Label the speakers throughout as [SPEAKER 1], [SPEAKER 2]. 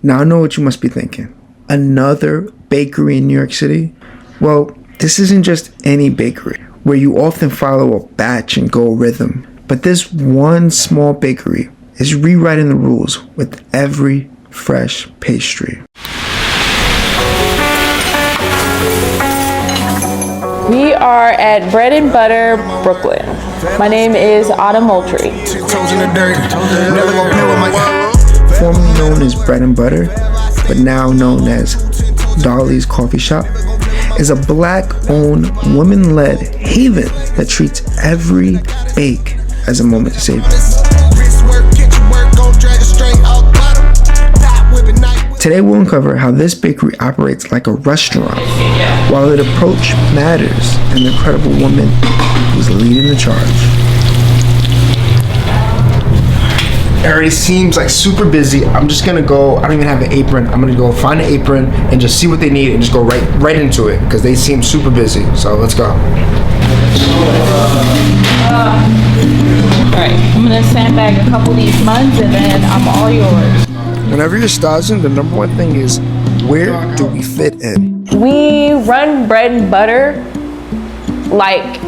[SPEAKER 1] Now I know what you must be thinking. Another bakery in New York City? Well, this isn't just any bakery where you often follow a batch and go rhythm, but this one small bakery is rewriting the rules with every fresh pastry.
[SPEAKER 2] We are at Bread and Butter, Brooklyn. My name is Autumn Moultrie.
[SPEAKER 1] Formerly known as Bread and Butter, but now known as Dolly's Coffee Shop, is a black-owned, women-led haven that treats every bake as a moment to savor. Today we'll uncover how this bakery operates like a restaurant, while its approach matters, and the incredible woman who's leading the charge. It already seems like super busy. I'm just gonna go, I don't even have an apron. I'm gonna go find an apron and just see what they need and just go right into it, because they seem super busy. So let's go.
[SPEAKER 2] Alright, I'm gonna sandbag a couple of these buns and then I'm all yours.
[SPEAKER 1] Whenever you're staging, the number one thing is, where do we fit in?
[SPEAKER 2] We run Bread and Butter like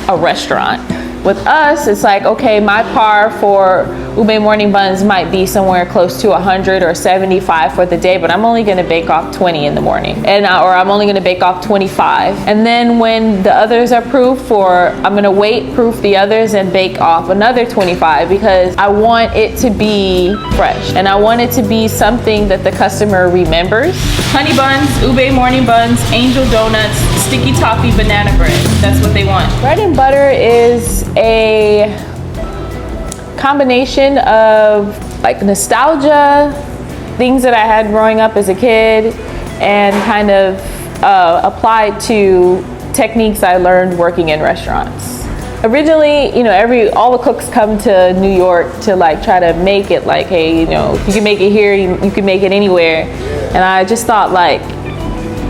[SPEAKER 2] a restaurant. With us, it's like, okay, my par for ube morning buns might be somewhere close to 100 or 75 for the day, but I'm only gonna bake off 20 in the morning, or I'm only gonna bake off 25. And then when the others are proof, I'm gonna wait, proof the others, and bake off another 25, because I want it to be fresh and I want it to be something that the customer remembers. Honey buns, ube morning buns, angel donuts, sticky toffee, banana bread. That's what they want. Bread and Butter is a combination of like nostalgia, things that I had growing up as a kid, and kind of applied to techniques I learned working in restaurants. Originally, you know, all the cooks come to New York to like try to make it like, hey, you know, if you can make it here, you can make it anywhere. And I just thought like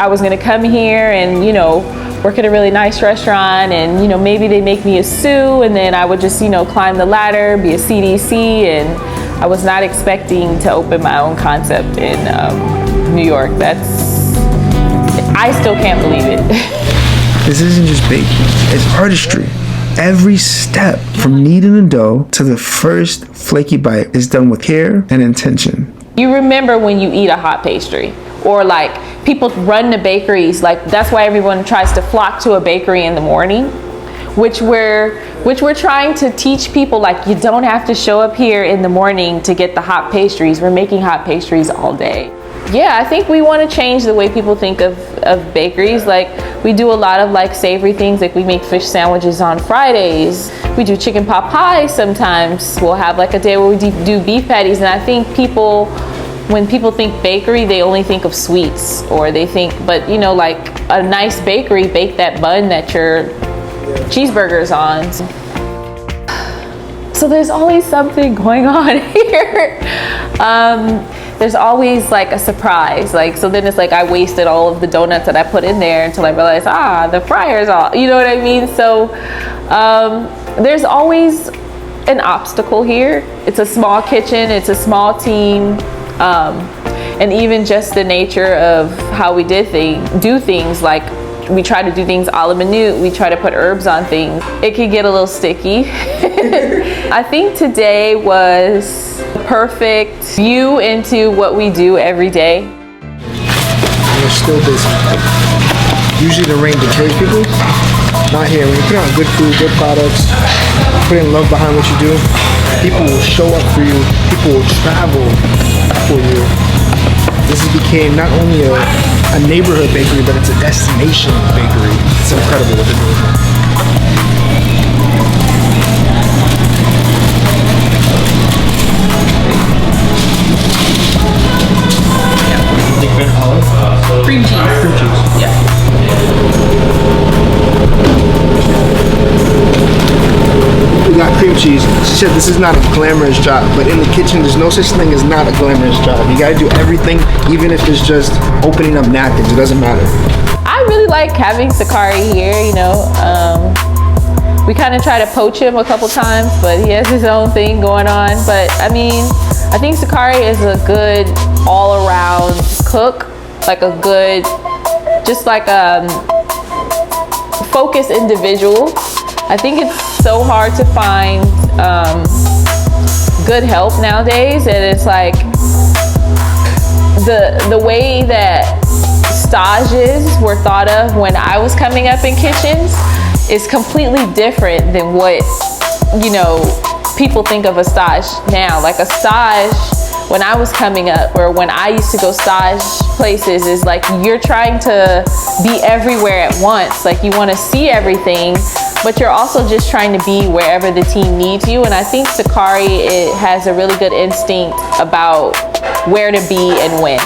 [SPEAKER 2] I was gonna come here and, you know, work at a really nice restaurant, and you know, maybe they make me a sous, and then I would just, you know, climb the ladder, be a CDC, and I was not expecting to open my own concept in New York. I still can't believe it.
[SPEAKER 1] This isn't just baking, it's artistry. Every step from kneading the dough to the first flaky bite is done with care and intention.
[SPEAKER 2] You remember when you eat a hot pastry, or like people run to bakeries, like that's why everyone tries to flock to a bakery in the morning, which we're trying to teach people, like you don't have to show up here in the morning to get the hot pastries. We're making hot pastries all day. Yeah, I think we want to change the way people think of bakeries. Like we do a lot of like savory things, like we make fish sandwiches on Fridays. We do chicken pot pie sometimes. We'll have like a day where we do beef patties, and I think when people think bakery, they only think of sweets, or they think, but you know, like a nice bakery, bake that bun that your cheeseburger's on. So there's always something going on here. There's always like a surprise. Like, so then it's like I wasted all of the donuts that I put in there until I realized, the fryer's off. You know what I mean? So there's always an obstacle here. It's a small kitchen, it's a small team. And even just the nature of how we do things, like we try to do things a la minute, we try to put herbs on things. It can get a little sticky. I think today was the perfect view into what we do every day.
[SPEAKER 1] We're still busy. Usually the rain deters people. Not here. When you put out good food, good products, put in love behind what you do, people will show up for you. People will travel for you. This has became not only a neighborhood bakery, but it's a destination bakery. It's incredible what they're doing.
[SPEAKER 2] Cream cheese.
[SPEAKER 1] Cream cheese.
[SPEAKER 2] Yeah.
[SPEAKER 1] We got cream cheese. She said this is not a glamorous job, but in the kitchen, there's no such thing as not a glamorous job. You gotta do everything, even if it's just opening up napkins. It doesn't matter.
[SPEAKER 2] I really like having Sakari here, you know. We kind of try to poach him a couple times, but he has his own thing going on. But I mean, I think Sakari is a good all-around cook, like a good, just like a focused individual. I think it's so hard to find good help nowadays, and it's like the way that stages were thought of when I was coming up in kitchens is completely different than what, you know, people think of a stage now. Like a stage when I was coming up, or when I used to go stage places, is like you're trying to be everywhere at once. Like you want to see everything, but you're also just trying to be wherever the team needs you. And I think Sakari, it has a really good instinct about where to be and when.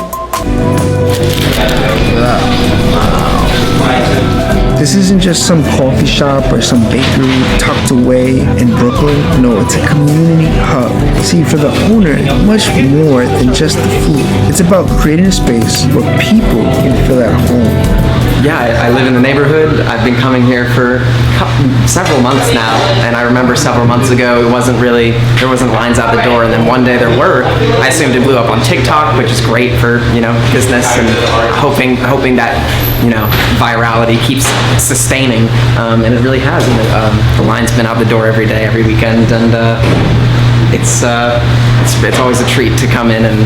[SPEAKER 1] This isn't just some coffee shop or some bakery tucked away in Brooklyn. No, it's a community hub. See, for the owner, it's much more than just the food. It's about creating a space where people can feel at home.
[SPEAKER 3] Yeah, I live in the neighborhood. I've been coming here for several months now, and I remember several months ago there wasn't lines out the door, and then one day there were. I assumed it blew up on TikTok, which is great for, you know, business, and hoping that, you know, virality keeps sustaining, and it really has. And the line's been out the door every day, every weekend, and it's always a treat to come in and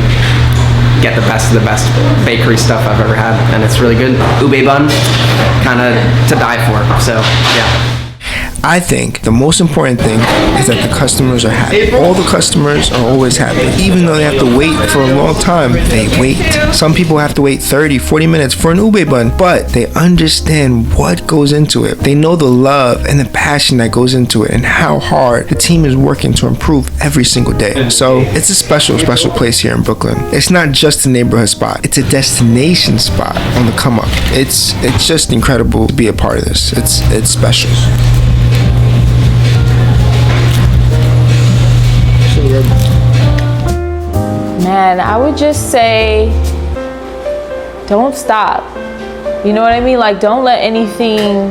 [SPEAKER 3] get the best of the best bakery stuff I've ever had, and it's really good. Ube bun, kind of to die for. So yeah.
[SPEAKER 1] I think the most important thing is that the customers are happy. All the customers are always happy. Even though they have to wait for a long time, they wait. Some people have to wait 30, 40 minutes for an ube bun, but they understand what goes into it. They know the love and the passion that goes into it, and how hard the team is working to improve every single day. So it's a special, special place here in Brooklyn. It's not just a neighborhood spot. It's a destination spot on the come up. It's just incredible to be a part of this. It's special.
[SPEAKER 2] Man, I would just say, don't stop. You know what I mean? Like, don't let anything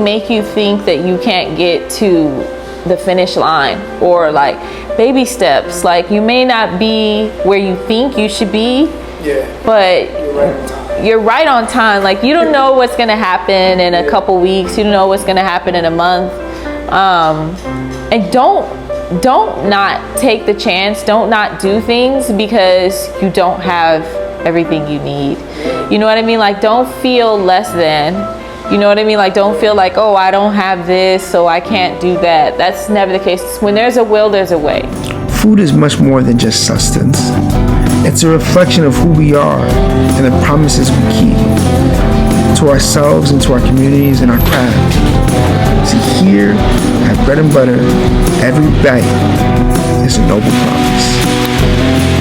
[SPEAKER 2] make you think that you can't get to the finish line, or like baby steps. Like, you may not be where you think you should be, but you're right on time. Like, you don't know what's gonna happen in a couple weeks. You don't know what's gonna happen in a month. And don't not take the chance. Don't not do things because you don't have everything you need. You know what I mean? Like, don't feel less than. You know what I mean? Like, don't feel like, oh, I don't have this, so I can't do that. That's never the case. When there's a will, there's a way.
[SPEAKER 1] Food is much more than just sustenance. It's a reflection of who we are and the promises we keep to ourselves and to our communities and our craft. See, here at Bread and Butter, every bite is a noble promise.